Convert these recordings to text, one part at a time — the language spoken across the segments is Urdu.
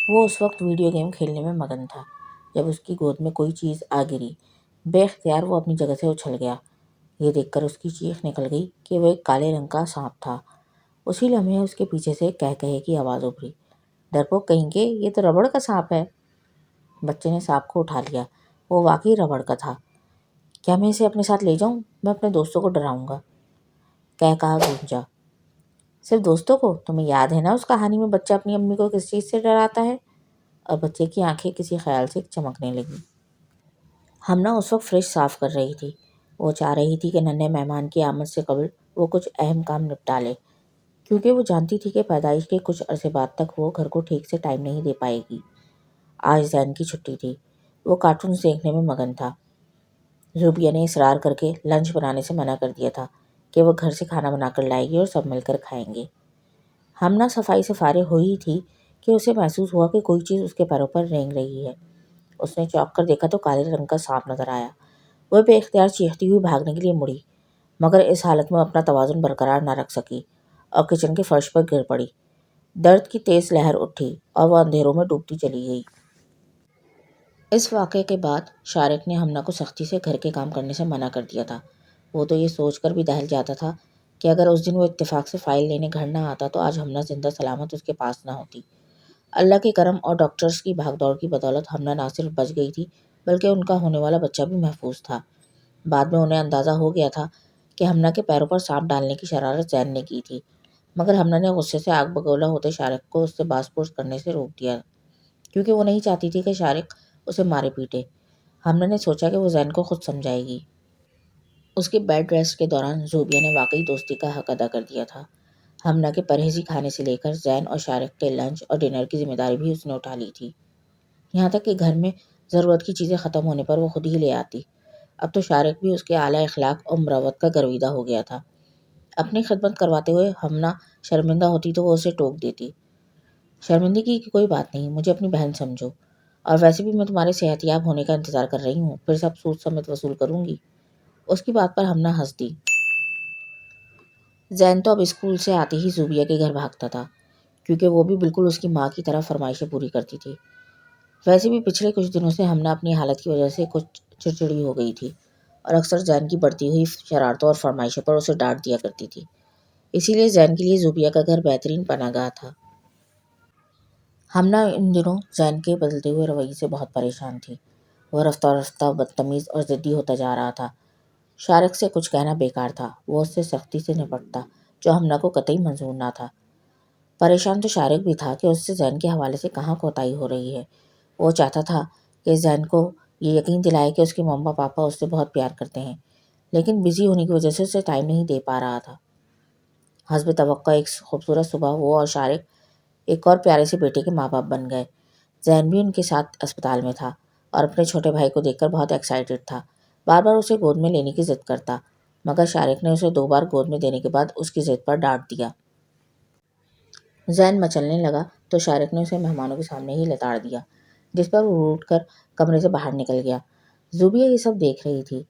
وہ اس وقت ویڈیو گیم کھیلنے میں مگن تھا جب اس کی گود میں کوئی چیز آ گری۔ بے اختیار وہ اپنی جگہ سے اچھل گیا۔ یہ دیکھ کر اس کی چیخ نکل گئی کہ وہ ایک کالے رنگ کا سانپ تھا۔ اسی لمحے اس کے پیچھے سے کہے کی آواز ابھری، ڈرپوک کہیں کے، یہ تو ربڑ کا سانپ ہے۔ بچے نے سانپ کو اٹھا لیا۔ وہ واقعی ربڑ کا تھا۔ کیا میں اسے اپنے ساتھ لے جاؤں؟ میں اپنے دوستوں کو ڈراؤں گا، کہا گونجا۔ صرف دوستوں کو؟ تمہیں یاد ہے نا اس کہانی میں بچہ اپنی امی کو کس چیز سے ڈراتا ہے؟ اور بچے کی آنکھیں کسی خیال سے چمکنے لگیں۔ ہمنا اس وقت فریج صاف کر رہی تھی۔ وہ چاہ رہی تھی کہ ننھے مہمان کی آمد سے قبل وہ کچھ اہم کام نپٹا لے، کیونکہ وہ جانتی تھی کہ پیدائش کے کچھ عرصے بعد تک وہ گھر کو ٹھیک سے ٹائم نہیں دے پائے گی۔ آج زین کی چھٹی تھی۔ وہ کارٹونز دیکھنے میں مگن تھا۔ زوبیہ نے اصرار کر کے لنچ بنانے سے منع کر دیا تھا کہ وہ گھر سے کھانا بنا کر لائے گی اور سب مل کر کھائیں گے۔ ہمنا صفائی سے فارغ ہوئی تھی کہ اسے محسوس ہوا کہ کوئی چیز اس کے پیروں پر رینگ رہی ہے۔ اس نے چونک کر دیکھا تو کالے رنگ کا سانپ نظر آیا۔ وہ بے اختیار چیختی ہوئی بھاگنے کے لیے مڑی، مگر اس حالت میں اپنا توازن برقرار نہ رکھ سکی اور کچن کے فرش پر گر پڑی۔ درد کی تیز لہر اٹھی اور وہ اندھیروں میں ڈوبتی چلی گئی۔ اس واقعے کے بعد شارق نے ہمنا کو سختی سے گھر کے کام کرنے سے منع کر دیا تھا۔ وہ تو یہ سوچ کر بھی دہل جاتا تھا کہ اگر اس دن وہ اتفاق سے فائل لینے گھر نہ آتا تو آج ہمنا زندہ سلامت اس کے پاس نہ ہوتی۔ اللہ کے کرم اور ڈاکٹرز کی بھاگ دوڑ کی بدولت ہمنا نہ صرف بچ گئی تھی بلکہ ان کا ہونے والا بچہ بھی محفوظ تھا۔ بعد میں انہیں اندازہ ہو گیا تھا کہ ہمنا کے پیروں پر سانپ ڈالنے کی شرارت زین نے کی تھی، مگر ہمنا نے غصے سے آگ بگولا ہوتے شارق کو اس سے باز پرس کرنے سے روک دیا، کیونکہ وہ نہیں چاہتی تھی کہ شارق اسے مارے پیٹے۔ ہمنا نے سوچا کہ وہ زین کو خود سمجھائے گی۔ اس کے بیڈ ریسٹ کے دوران زوبیہ نے واقعی دوستی کا حق ادا کر دیا تھا۔ ہمنا کے پرہیزی کھانے سے لے کر زین اور شارق کے لنچ اور ڈنر کی ذمہ داری بھی اس نے اٹھا لی تھی، یہاں تک کہ گھر میں ضرورت کی چیزیں ختم ہونے پر وہ خود ہی لے آتی۔ اب تو شارق بھی اس کے اعلیٰ اخلاق اور مروت کا گرویدہ ہو گیا تھا۔ اپنی خدمت کرواتے ہوئے ہمنا شرمندہ ہوتی تو وہ اسے ٹوک دیتی، شرمندگی کی کوئی بات نہیں، مجھے اپنی بہن سمجھو، اور ویسے بھی میں تمہارے صحت یاب ہونے کا انتظار کر رہی ہوں، پھر سب سود سمیت وصول کروں گی۔ اس کی بات پر ہمنا ہنس دی۔ زین تو اب اسکول سے آتے ہی زوبیہ کے گھر بھاگتا تھا، کیونکہ وہ بھی بالکل اس کی ماں کی طرح فرمائشیں پوری کرتی تھی۔ ویسے بھی پچھلے کچھ دنوں سے ہمنا اپنی حالت کی وجہ سے کچھ چڑچڑی ہو گئی تھی اور اکثر زین کی بڑھتی ہوئی شرارتوں اور فرمائشوں پر اسے ڈانٹ دیا کرتی تھی۔ اسی لیے زین کے لیے زوبیہ کا گھر بہترین پناہ گاہ تھا۔ ہمنا ان دنوں زین کے بدلتے ہوئے رویے سے بہت پریشان تھی۔ وہ رفتہ رفتہ بدتمیز اور ضدی ہوتا جا رہا تھا۔ شارق سے کچھ کہنا بیکار تھا، وہ اس سے سختی سے نپٹتا، جو ہمنا کو قطعی منظور نہ تھا۔ پریشان تو شارق بھی تھا کہ اس سے زین کے حوالے سے کہاں کوتاہی ہو رہی ہے۔ وہ چاہتا تھا کہ زین کو یہ یقین دلائے کہ اس کے مما پاپا اس سے بہت پیار کرتے ہیں، لیکن بزی ہونے کی وجہ سے اسے ٹائم نہیں دے پا رہا تھا۔ حسب توقع ایک خوبصورت صبح وہ اور شارق ایک اور پیارے سے بیٹے کے ماں باپ بن گئے۔ زین بھی ان کے ساتھ اسپتال میں تھا اور اپنے چھوٹے بھائی کو دیکھ کر بہت ایکسائٹڈ تھا۔ بار بار اسے گود میں لینے کی ضد کرتا، مگر شارق نے اسے 2 بار گود میں دینے کے بعد اس کی ضد پر ڈانٹ دیا۔ زین مچلنے لگا تو شارق نے اسے مہمانوں کے سامنے ہی لتاڑ دیا، جس پر وہ اٹھ کر کمرے سے باہر نکل گیا۔ زوبیہ یہ سب دیکھ رہی تھی،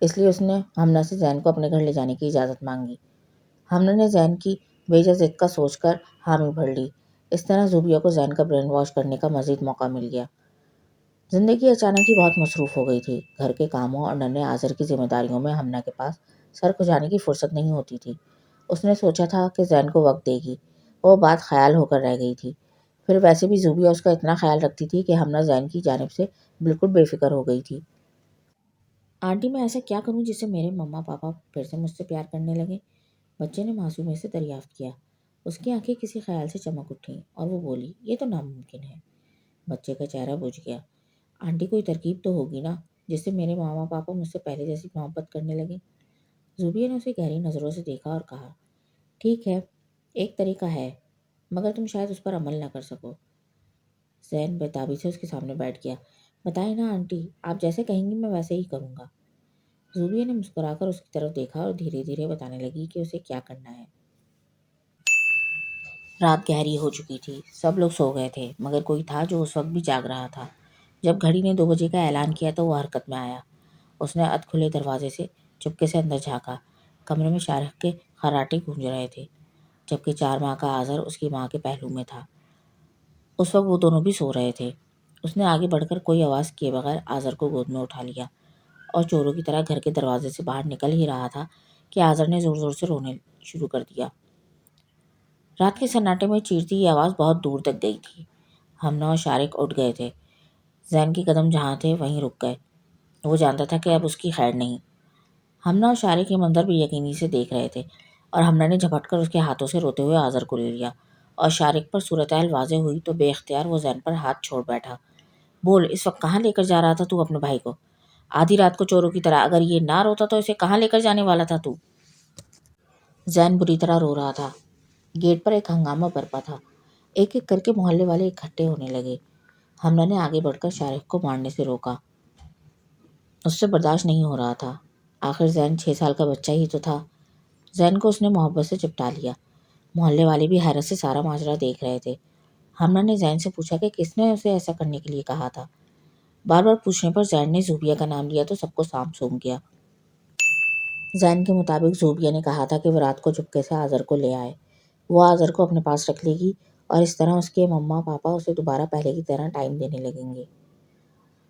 اس لیے اس نے ہمنا سے زین کو اپنے گھر لے جانے کی اجازت مانگی۔ ہمنا نے زین کی بیجا ضد کا سوچ کر حامی بھر لی۔ اس طرح زوبیہ کو زین کا برین واش کرنے کا مزید موقع مل گیا۔ زندگی اچانک ہی بہت مصروف ہو گئی تھی۔ گھر کے کاموں اور ننھے آذر کی ذمہ داریوں میں ہمنا کے پاس سر کھجانے کی فرصت نہیں ہوتی تھی۔ اس نے سوچا تھا کہ زین کو وقت دے گی، وہ بات خیال ہو کر رہ گئی تھی۔ پھر ویسے بھی زوبیہ اس کا اتنا خیال رکھتی تھی کہ ہمنا زین کی جانب سے بالکل بے فکر ہو گئی تھی۔ آنٹی میں ایسا کیا کروں جس سے میرے مما پاپا پھر سے مجھ سے پیار کرنے لگے؟ بچے نے معصومیت سے دریافت کیا۔ اس کی آنکھیں کسی خیال سے چمک اٹھیں اور وہ بولی، یہ تو ناممکن ہے۔ بچے کا چہرہ بجھ گیا۔ آنٹی کوئی ترکیب تو ہوگی نا جس سے میرے ماما پاپا مجھ سے پہلے جیسی محبت کرنے لگے۔ زوبیہ نے اسے گہری نظروں سے دیکھا اور کہا، ٹھیک ہے، ایک طریقہ ہے، مگر تم شاید اس پر عمل نہ کر سکو۔ زین بےتابی سے اس کے سامنے بیٹھ گیا۔ بتائیں نا آنٹی، آپ جیسے کہیں گی میں ویسے ہی کروں گا۔ زوبیہ نے مسکرا کر اس کی طرف دیکھا اور دھیرے دھیرے بتانے لگی کہ اسے کیا کرنا ہے۔ رات گہری ہو چکی تھی، سب لوگ سو گئے تھے، مگر کوئی تھا جو اس وقت بھی جاگ رہا تھا۔ جب گھڑی نے 2 بجے کا اعلان کیا تو وہ حرکت میں آیا۔ اس نے ادھ کھلے دروازے سے چپکے سے اندر جھانکا۔ کمرے میں شارق کے خراٹے گونج رہے تھے، جبکہ 4 ماہ کا آذر اس کی ماں کے پہلو میں تھا۔ اس وقت وہ دونوں بھی سو رہے تھے۔ اس نے آگے بڑھ کر کوئی آواز کیے بغیر آذر کو گود میں اٹھا لیا اور چوروں کی طرح گھر کے دروازے سے باہر نکل ہی رہا تھا کہ آذر نے زور زور سے رونے شروع کر دیا۔ رات کے سناٹے میں چیرتی یہ آواز بہت دور تک گئی تھی۔ ہمنا اور شارق اٹھ گئے تھے۔ زین کے قدم جہاں تھے وہیں رک گئے۔ وہ جانتا تھا کہ اب اس کی خیر نہیں۔ ہمنا اور شارق یہ منظر بھی یقینی سے دیکھ رہے تھے اور ہمنا نے جھپٹ کر اس کے ہاتھوں سے روتے ہوئے آذر کو لے لیا اور شارق پر صورتحال واضح ہوئی تو بے اختیار وہ زین پر ہاتھ چھوڑ بیٹھا۔ بول، اس وقت کہاں لے کر جا رہا تھا تو اپنے بھائی کو؟ آدھی رات کو چوروں کی طرح اگر یہ نہ روتا تو اسے کہاں لے کر جانے والا تھا تو؟ زین بری طرح رو رہا تھا۔ گیٹ پر ایک ہنگامہ برپا تھا۔ ایک ایک کر کے محلے والے اکٹھے ہونے لگے۔ ہمنا نے آگے بڑھ کر شارق کو مارنے سے روکا۔ اس سے برداشت نہیں ہو رہا تھا۔ آخر زین 6 سال کا بچہ ہی تو تھا۔ زین کو اس نے محبت سے چپٹا لیا۔ محلے والے بھی حیرت سے سارا ماجرا دیکھ رہے تھے۔ ہمنا نے زین سے پوچھا کہ کس نے اسے ایسا کرنے کے لیے کہا تھا۔ بار بار پوچھنے پر زین نے زوبیہ کا نام لیا تو سب کو سانپ سونپ گیا۔ زین کے مطابق زوبیہ نے کہا تھا کہ وہ رات کو چپکے سے آذر کو لے آئے۔ وہ آذر کو اپنے پاس رکھ لے گی اور اس طرح اس کے مما پاپا اسے دوبارہ پہلے کی طرح ٹائم دینے لگیں گے۔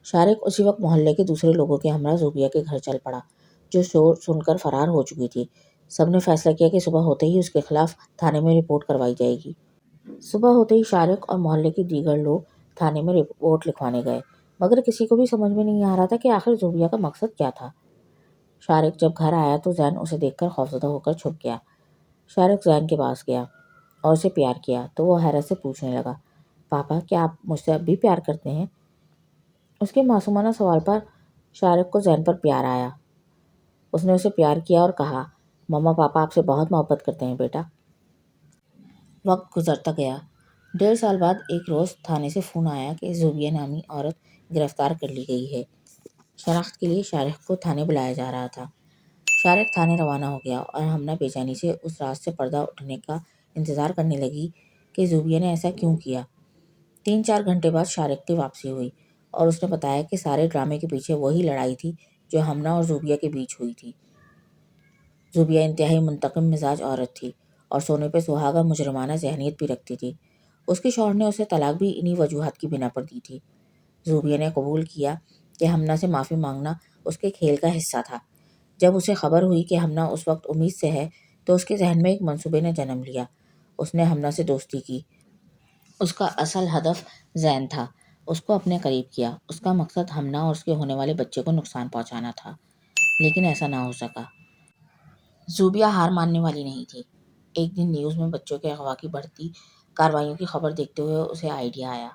شارق اسی وقت محلے کے دوسرے لوگوں کے ہمراہ زوبیہ کے گھر چل پڑا، جو شور سن کر فرار ہو چکی تھی۔ سب نے فیصلہ کیا کہ صبح ہوتے ہی اس کے خلاف تھانے میں رپورٹ کروائی جائے گی۔ صبح ہوتے ہی شارق اور محلے کے دیگر لوگ تھانے میں رپورٹ لکھوانے گئے، مگر کسی کو بھی سمجھ میں نہیں آ رہا تھا کہ آخر زوبیہ کا مقصد کیا تھا۔ شارق جب گھر آیا تو زین اسے دیکھ کر خوفزدہ ہو کر چھپ گیا۔ شارق زین کے پاس گیا اور اسے پیار کیا تو وہ حیرت سے پوچھنے لگا، پاپا کیا آپ مجھ سے اب بھی پیار کرتے ہیں؟ اس کے معصومانہ سوال پر شارق کو زین پر پیار آیا۔ اس نے اسے پیار کیا اور کہا، مما پاپا آپ سے بہت محبت کرتے ہیں بیٹا۔ وقت گزرتا گیا۔ 1.5 سال بعد ایک روز تھانے سے فون آیا کہ زوبیہ نامی عورت گرفتار کر لی گئی ہے۔ شناخت کے لیے شارق کو تھانے بلایا جا رہا تھا۔ شارق تھانے روانہ ہو گیا اور ہمنا بے چینی سے اس رات سے پردہ اٹھنے کا انتظار کرنے لگی کہ زوبیہ نے ایسا کیوں کیا۔ 3-4 گھنٹے بعد شارق کی واپسی ہوئی اور اس نے بتایا کہ سارے ڈرامے کے پیچھے وہی لڑائی تھی جو ہمنا اور زوبیہ کے بیچ ہوئی تھی۔ زوبیہ انتہائی منتقم مزاج عورت تھی اور سونے پہ سہاگا مجرمانہ ذہنیت بھی رکھتی تھی۔ اس کے شوہر نے اسے طلاق بھی انہی وجوہات کی بنا پر دی تھی۔ زوبیہ نے قبول کیا کہ ہمنا سے معافی مانگنا اس کے کھیل کا حصہ تھا۔ جب اسے خبر ہوئی کہ ہمنا اس وقت امید سے ہے تو اس کے ذہن میں ایک منصوبے نے جنم لیا۔ اس نے ہمنا سے دوستی کی۔ اس کا اصل ہدف زین تھا۔ اس کو اپنے قریب کیا۔ اس کا مقصد ہمنا اور اس کے ہونے والے بچے کو نقصان پہنچانا تھا، لیکن ایسا نہ ہو سکا۔ زوبیہ ہار ماننے والی نہیں تھی۔ ایک دن نیوز میں بچوں کے اغوا کی بڑھتی کارروائیوں کی خبر دیکھتے ہوئے اسے آئیڈیا آیا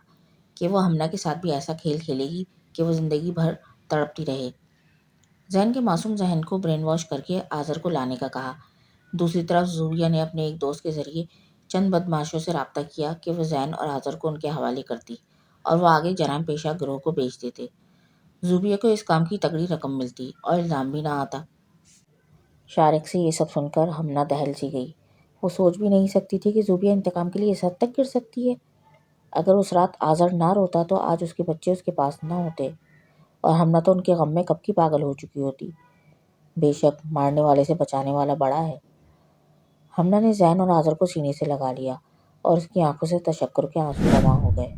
کہ وہ ہمنا کے ساتھ بھی ایسا کھیل کھیلے گی کہ وہ زندگی بھر تڑپتی رہے۔ زین کے معصوم ذہن کو برین واش کر کے آذر کو لانے کا کہا۔ دوسری طرف زوبیہ نے اپنے ایک دوست کے ذریعے چند بدمعاشوں سے رابطہ کیا کہ وہ زین اور آذر کو ان کے حوالے کرتی اور وہ آگے جرائم پیشہ گروہ کو بیچ دیتے۔ زوبیہ کو اس کام کی تگڑی رقم ملتی اور الزام بھی نہ آتا۔ شارق سے یہ سب سن کر ہمنا دہل سی گئی۔ وہ سوچ بھی نہیں سکتی تھی کہ زوبیہ انتقام کے لیے اس حد تک گر سکتی ہے۔ اگر اس رات آذر نہ روتا تو آج اس کے بچے اس کے پاس نہ ہوتے اور ہمنا تو ان کے غم میں کب کی پاگل ہو چکی ہوتی۔ بے شک مارنے والے سے بچانے والا بڑا ہے۔ ہمنا نے زین اور آذر کو سینے سے لگا لیا اور اس کی آنکھوں سے تشکر کے آنسو رواں ہو گئے۔